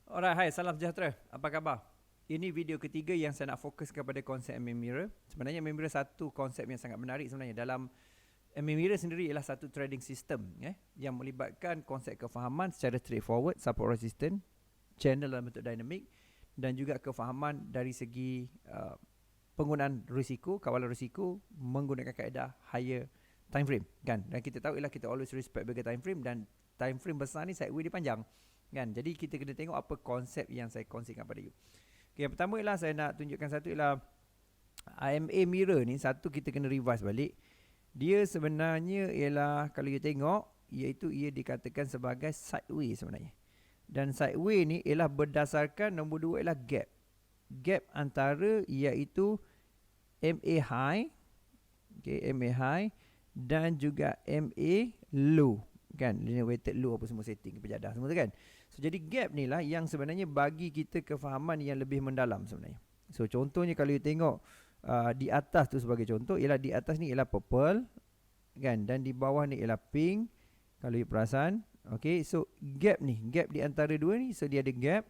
Alright, hai, salam sejahtera. Apa khabar? Ini video ketiga yang saya nak fokus kepada konsep MM Mirror. Sebenarnya MM Mirror satu konsep yang sangat menarik sebenarnya. Dalam MM Mirror sendiri ialah satu trading system yang melibatkan konsep kefahaman secara straightforward, support resistance, channel dalam bentuk dynamic dan juga kefahaman dari segi penggunaan risiko, kawalan risiko menggunakan kaedah higher time frame kan. Dan kita tahu ialah kita always respect bagi time frame, dan time frame besar ni sideway dia panjang kan. Jadi kita kena tengok apa konsep yang saya kongsikan pada you. Okay, yang pertama ialah saya nak tunjukkan satu ialah IMA mirror ni. Satu, kita kena revise balik. Dia sebenarnya ialah, kalau you tengok, iaitu ia dikatakan sebagai sideway sebenarnya. Dan sideway ni ialah berdasarkan nombor dua ialah gap. Gap antara iaitu MA high, okay, MA high dan juga MA low kan, linear weighted low apa semua setting pejadah semua tu kan. So jadi gap ni lah yang sebenarnya bagi kita kefahaman yang lebih mendalam sebenarnya. So contohnya kalau you tengok di atas tu sebagai contoh, ialah di atas ni ialah purple kan, dan di bawah ni ialah pink. Kalau you perasan, okay, so gap ni, gap di antara dua ni, so dia ada gap.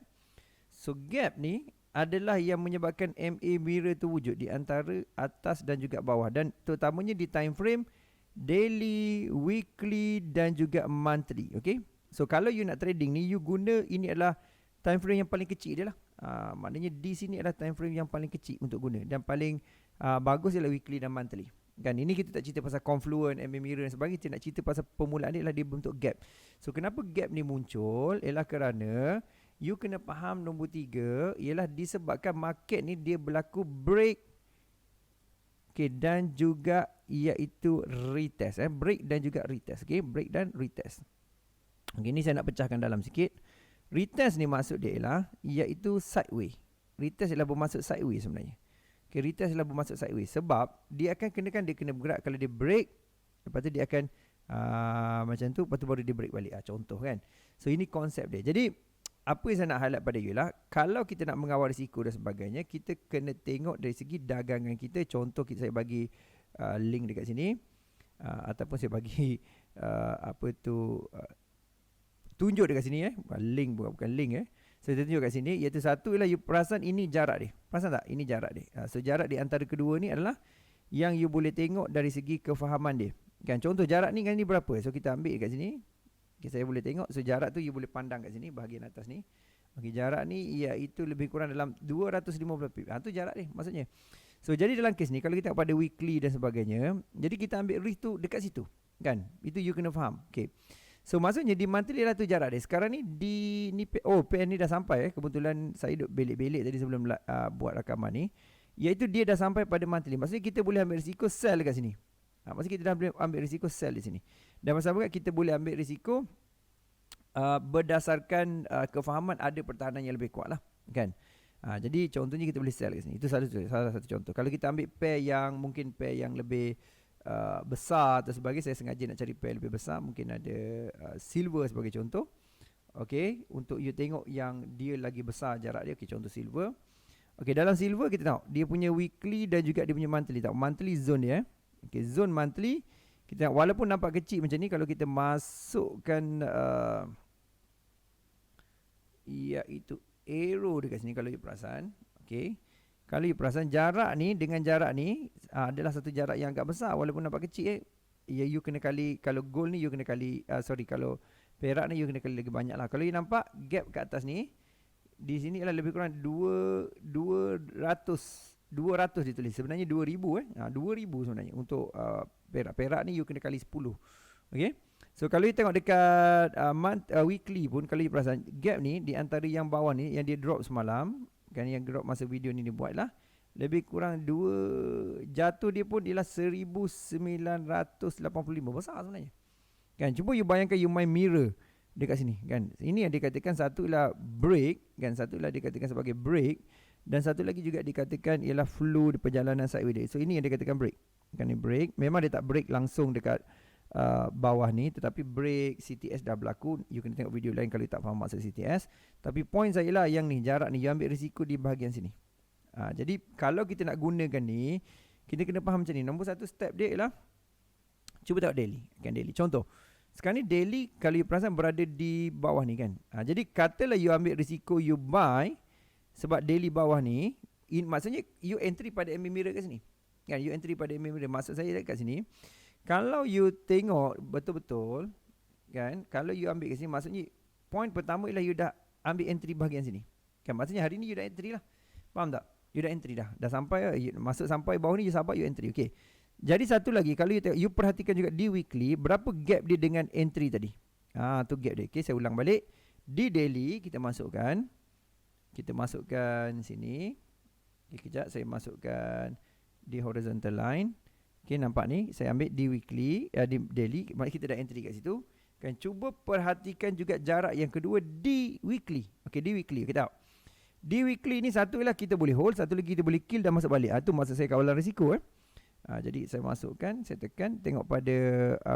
So gap ni adalah yang menyebabkan MA mirror tu wujud di antara atas dan juga bawah, dan terutamanya di time frame daily, weekly dan juga monthly. Okay, so kalau you nak trading ni, you guna ini adalah time frame yang paling kecil dia lah. Maknanya di sini adalah time frame yang paling kecil untuk guna, dan paling bagus ialah weekly dan monthly kan. Ini kita tak cerita pasal confluent, MA mirror dan sebagainya. Kita nak cerita pasal permulaan dia adalah dia bentuk gap. So kenapa gap ni muncul ialah kerana you kena faham nombor tiga ialah disebabkan market ni dia berlaku break, okay, dan juga iaitu retest, break dan juga retest. Okay, break dan retest. Okay, ni saya nak pecahkan dalam sikit. Retest ni maksud dia ialah iaitu sideway. Retest ialah bermaksud sideway sebenarnya. Okay, retest ialah bermaksud sideway sebab dia akan kenakan, dia kena bergerak. Kalau dia break, lepas tu dia akan macam tu, lepas tu baru dia break balik. Contoh kan. So ini konsep dia. Jadi apa yang saya nak highlight pada you lah, kalau kita nak mengawal risiko dan sebagainya, kita kena tengok dari segi dagangan kita. Contoh, saya bagi link dekat sini, ataupun saya bagi tunjuk dekat sini link, bukan link So saya tunjuk kat sini, iaitu satu ialah you perasan ini jarak dia. Perasan tak? Ini jarak dia. So jarak di antara kedua ni adalah yang you boleh tengok dari segi kefahaman dia kan. Contoh jarak ni kan, ni berapa? So kita ambil kat sini. Okay, saya boleh tengok. So jarak tu you boleh pandang kat sini, bahagian atas ni. Okay, jarak ni iaitu lebih kurang dalam 250 pip. Tu jarak dia maksudnya. So jadi dalam kes ni, kalau kita pada weekly dan sebagainya, jadi kita ambil risk tu dekat situ kan. Itu you kena faham. Okay, so maksudnya di monthly lah tu jarak dia. Sekarang ni di ni PN ni dah sampai kebetulan saya duduk belik-belik tadi sebelum buat rakaman ni, iaitu dia dah sampai pada monthly. Maksudnya kita boleh ambil risiko sell dekat sini. Maksudnya kita dah boleh ambil risiko sell di sini. Dan masa juga kita boleh ambil risiko berdasarkan kefahaman ada pertahanan yang lebih kuat lah kan. Jadi contohnya kita boleh sell kat sini. Itu salah satu contoh. Kalau kita ambil pair yang mungkin pair yang lebih besar atau sebagainya, saya sengaja nak cari pair lebih besar, mungkin ada silver sebagai contoh. Okay, untuk you tengok yang dia lagi besar jarak dia. Okay, contoh silver. Okay, dalam silver kita tengok dia punya weekly dan juga dia punya monthly. Tengok monthly zone dia. Okay, zone monthly kita tengok, walaupun nampak kecil macam ni, kalau kita masukkan iaitu arrow dekat sini, kalau you perasan, okay, kalau you perasan jarak ni dengan jarak ni adalah satu jarak yang agak besar walaupun nampak kecil. You kena kali, kalau gold ni you kena kali, kalau perak ni you kena kali lagi banyak lah. Kalau you nampak gap kat atas ni, di sini adalah lebih kurang 200 ditulis, sebenarnya 2000 2000 sebenarnya untuk perak ni you kena kali 10. Okay, so kalau you tengok dekat weekly pun, kalau you perasan gap ni di antara yang bawah ni yang dia drop semalam kan, yang drop masa video ni dibuat lah, lebih kurang jatuh dia pun ialah 1985, besar sebenarnya kan. Cuba you bayangkan you main mirror dekat sini kan. Ini yang dikatakan satu ialah break kan, satu ialah dikatakan sebagai break, dan satu lagi juga dikatakan ialah flow di perjalanan sideway dia. So ini yang dikatakan break kan. Ni break, memang dia tak break langsung dekat bawah ni, tetapi break CTS dah berlaku. You kena tengok video lain kalau you tak faham maksud CTS. Tapi point saya lah yang ni, jarak ni, you ambil risiko di bahagian sini. Jadi kalau kita nak gunakan ni, kita kena faham macam ni. Nombor satu step dia ialah cuba tengok daily kan. Daily contoh, Sekarang ni daily kalau you perasan berada di bawah ni kan. Jadi katalah you ambil risiko you buy sebab daily bawah ni, maksudnya you entry pada MA mirror kat sini. Kan, you entry pada MA mirror. Maksud saya kat sini, kalau you tengok betul-betul kan, kalau you ambil kat sini, maksudnya point pertama ialah you dah ambil entry bahagian sini. Kan, maksudnya hari ni you dah entry lah. Faham tak? You dah entry dah. Dah sampai, masuk sampai bawah ni, you sabar, you entry. Okay. Jadi satu lagi, kalau you tengok, you perhatikan juga di weekly, berapa gap dia dengan entry tadi. Tu gap dia. Okay, saya ulang balik. Di daily, kita masukkan sini. Okay, kejap, saya masukkan di horizontal line. Okay, nampak ni, saya ambil di weekly, di daily, kita dah entry kat situ. Kan, cuba perhatikan juga jarak yang kedua di weekly. Okay, di weekly, kita tahu. Di weekly ni satu ialah kita boleh hold, satu lagi kita boleh kill dan masuk balik. Itu maksud saya kawalan risiko. Jadi saya masukkan, saya tekan, tengok pada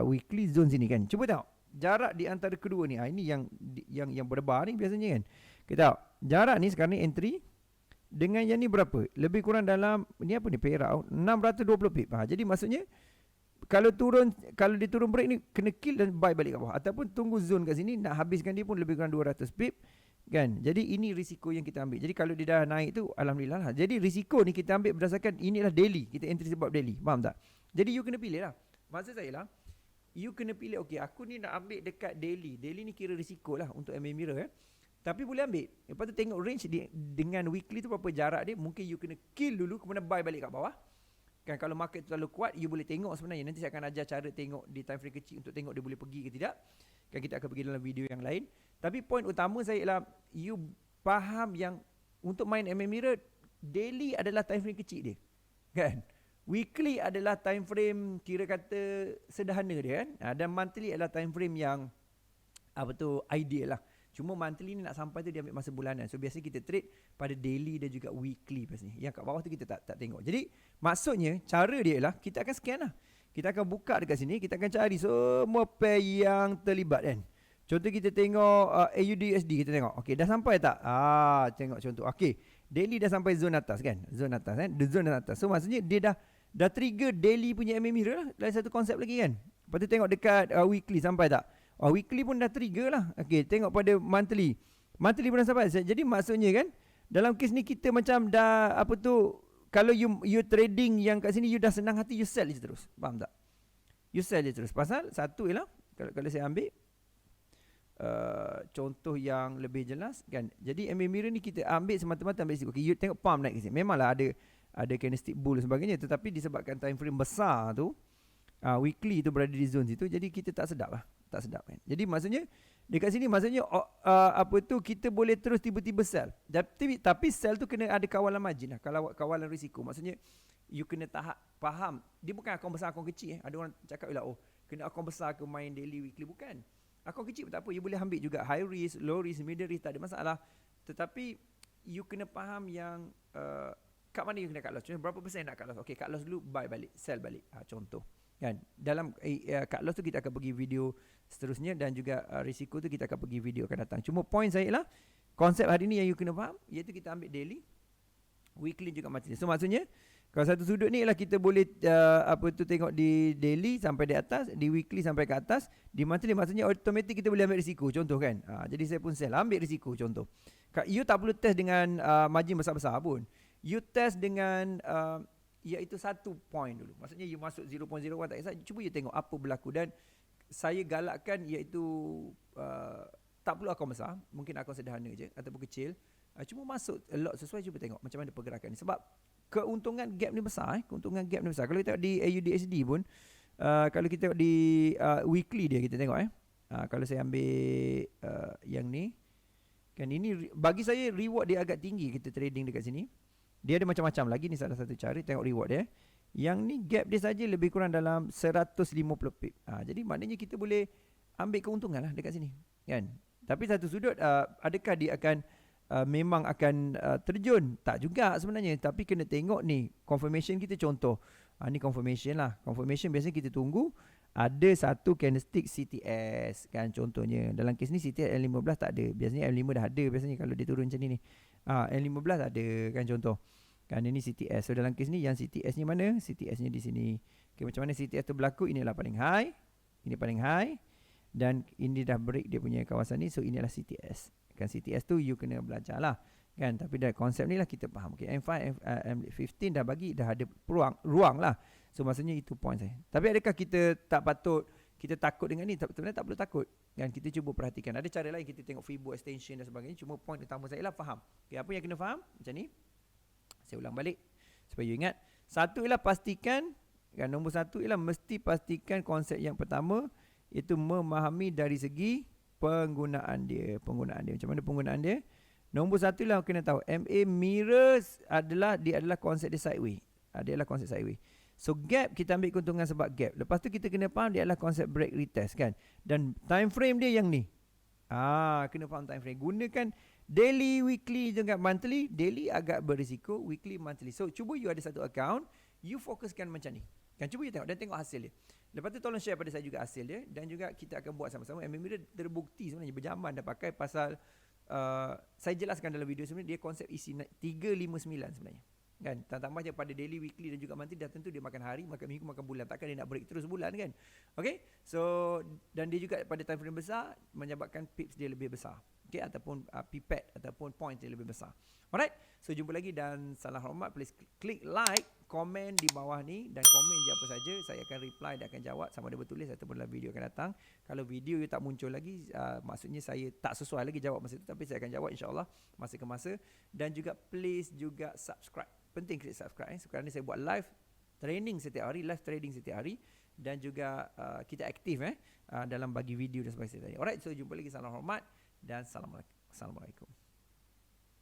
weekly zone sini kan. Cuba tengok jarak di antara kedua ni. Ini yang berdebar ni biasanya kan. Kita tengok jarak ni sekarang ni entry dengan yang ni berapa? Lebih kurang dalam ni apa ni, perak 620 pip. Jadi maksudnya kalau dia turun break ni kena kill dan buy balik kat bawah, ataupun tunggu zone kat sini, nak habiskan dia pun lebih kurang 200 pip. Kan? Jadi ini risiko yang kita ambil. Jadi kalau dia dah naik tu, alhamdulillah lah. Jadi risiko ni kita ambil berdasarkan inilah daily. Kita entry sebab daily. Faham tak? Jadi you kena pilih lah. Maksud saya lah, you kena pilih, okay, aku ni nak ambil dekat daily. Daily ni kira risiko lah untuk MA mirror. Tapi boleh ambil. Lepas tu tengok range dengan weekly tu berapa jarak dia. Mungkin you kena kill dulu, kemudian buy balik kat bawah. Kan, kalau market tu terlalu kuat, you boleh tengok sebenarnya. Nanti saya akan ajar cara tengok di time frame kecil untuk tengok dia boleh pergi ke tidak. Kan, kita akan pergi dalam video yang lain. Tapi point utama saya ialah you faham yang untuk main MA mirror, daily adalah time frame kecil dia. Kan? Weekly adalah time frame kira kata sederhana dia kan. Dan monthly adalah time frame yang ideal lah. Cuma monthly ni nak sampai tu dia ambil masa bulanan. So biasa kita trade pada daily dan juga weekly biasanya. Yang kat bawah tu kita tak tengok. Jadi maksudnya cara dia ialah kita akan scan lah. Kita akan buka dekat sini, kita akan cari semua pair yang terlibat kan. Contoh kita tengok AUDUSD, kita tengok. Okey, dah sampai tak? Tengok contoh. Okey, daily dah sampai zone atas kan? Zone atas kan? The zone atas. So maksudnya dia dah trigger daily punya MA mirror lah. Lain satu konsep lagi kan? Lepas tu tengok dekat weekly sampai tak? Weekly pun dah trigger lah. Okey, tengok pada monthly. Monthly pun dah sampai. Jadi maksudnya kan, dalam kes ni kita macam dah kalau you trading yang kat sini, you dah senang hati, you sell je terus. Faham tak? You sell je terus. Pasal satu ialah, kalau saya ambil contoh yang lebih jelas kan. Jadi MA mirror ni kita ambil semata-mata ambil risiko. Okay, you tengok pump naik ke sini. Memanglah ada candlestick bull dan sebagainya, tetapi disebabkan time frame besar tu, weekly tu berada di zone situ, jadi kita tak sedap lah. Tak sedap kan. Jadi maksudnya dekat sini maksudnya kita boleh terus tiba-tiba sell. Tapi sell tu kena ada kawalan margin lah. Kalau kawalan risiko, maksudnya you kena faham. Dia bukan akaun besar, akaun kecil. Ada orang cakap lah, kena akaun besar ke main daily, weekly. Bukan. Akaun kecil pun tak apa. You boleh ambil juga high risk, low risk, middle risk, tak ada masalah. Tetapi you kena faham yang kat mana you kena cut loss. Contoh berapa persen nak cut loss. Okay, cut loss dulu, buy balik, sell balik. Contoh. Kan? Dalam cut loss tu kita akan pergi video seterusnya, dan juga risiko tu kita akan pergi video akan datang. Cuma point saya ialah konsep hari ni yang you kena faham, iaitu kita ambil daily, weekly juga monthly. So maksudnya kalau satu sudut ni ialah kita boleh tengok di daily sampai di atas, di weekly sampai ke atas, di monthly maksudnya automatic kita boleh ambil risiko. Contoh kan. Jadi saya pun sell, ambil risiko contoh. You tak perlu test dengan margin besar-besar pun. You test dengan iaitu 1 point dulu. Maksudnya you masuk 0.01 tak kisah, cuba you tengok apa berlaku. Dan saya galakkan iaitu tak perlu akaun besar, mungkin akaun sederhana je ataupun kecil. Cuma masuk a lot sesuai, cuba tengok macam mana pergerakan ni. Sebab keuntungan gap ni besar. Keuntungan gap ni besar. Kalau kita tengok di AUDUSD pun, kalau kita tengok di weekly dia, kita tengok kalau saya ambil yang ni kan, ini bagi saya reward dia agak tinggi. Kita trading dekat sini, dia ada macam-macam lagi. Ni salah satu cara tengok reward dia. Yang ni gap dia saja lebih kurang dalam 150 pip. Jadi maknanya kita boleh ambil keuntungan lah dekat sini kan. Tapi satu sudut, adakah dia akan memang akan terjun? Tak juga sebenarnya. Tapi kena tengok ni confirmation kita. Contoh ni confirmation lah. Confirmation biasanya kita tunggu ada satu candlestick CTS kan. Contohnya dalam kes ni CTS L15 tak ada. Biasanya L5 dah ada biasanya kalau dia turun macam ni. L15 ada kan contoh. Kan ini CTS. So dalam kes ni yang CTS ni mana? CTS ni di sini. Okay, macam mana CTS tu berlaku? Inilah paling high. Ini paling high. Dan ini dah break dia punya kawasan ni. So inilah CTS. Kan CTS tu you kena belajar lah. Kan, tapi dari konsep ni lah kita faham. Okay, M5, M15 dah bagi, dah ada ruang lah. So maksudnya itu point saya. Tapi adakah kita tak patut, kita takut dengan ni? Sebenarnya tak perlu takut. Kan, kita cuba perhatikan. Ada cara lain kita tengok Fibo extension dan sebagainya. Cuma point utama saya lah faham. Okay, apa yang kena faham? Macam ni. Saya ulang balik supaya you ingat. Satu ialah pastikan, kan, nombor satu ialah mesti pastikan konsep yang pertama iaitu memahami dari segi penggunaan dia. Macam mana penggunaan dia? Nombor satu ialah kena tahu MA mirrors adalah konsep dia sideway. Dia adalah konsep sideway. So gap kita ambil keuntungan sebab gap. Lepas tu kita kena faham dia adalah konsep break retest, kan. Dan time frame dia yang ni. Kena faham time frame. Gunakan daily, weekly juga monthly. Daily agak berisiko, weekly, monthly. So cuba you ada satu account, you fokuskan macam ni. Kan, cuba you tengok dan tengok hasil dia. Lepas tu tolong share pada saya juga hasil dia dan juga kita akan buat sama-sama. MMira terbukti sebenarnya berjaman dah pakai pasal saya jelaskan dalam video sebenarnya dia konsep isi 359 sebenarnya. Kan, tambah je pada daily, weekly dan juga monthly, dah tentu dia makan hari, makan minggu, makan bulan. Takkan dia nak break terus bulan, kan. Okay, so dan dia juga pada time frame besar menyebabkan pips dia lebih besar. Okay, ataupun pipet ataupun point dia lebih besar. Alright, so jumpa lagi dan salam hormat. Please klik like, komen di bawah ni dan komen je apa saja. Saya akan reply dan akan jawab sama ada bertulis ataupun dalam video akan datang. Kalau video you tak muncul lagi, maksudnya saya tak sesuai lagi jawab masa itu, tapi saya akan jawab insyaAllah masa ke masa. Dan juga please juga subscribe. Penting klik subscribe. Sekarang ni saya buat live training setiap hari, live trading setiap hari. Dan juga kita aktif dalam bagi video dan sebagainya. Alright, so jumpa lagi. Salam hormat dan Assalamualaikum.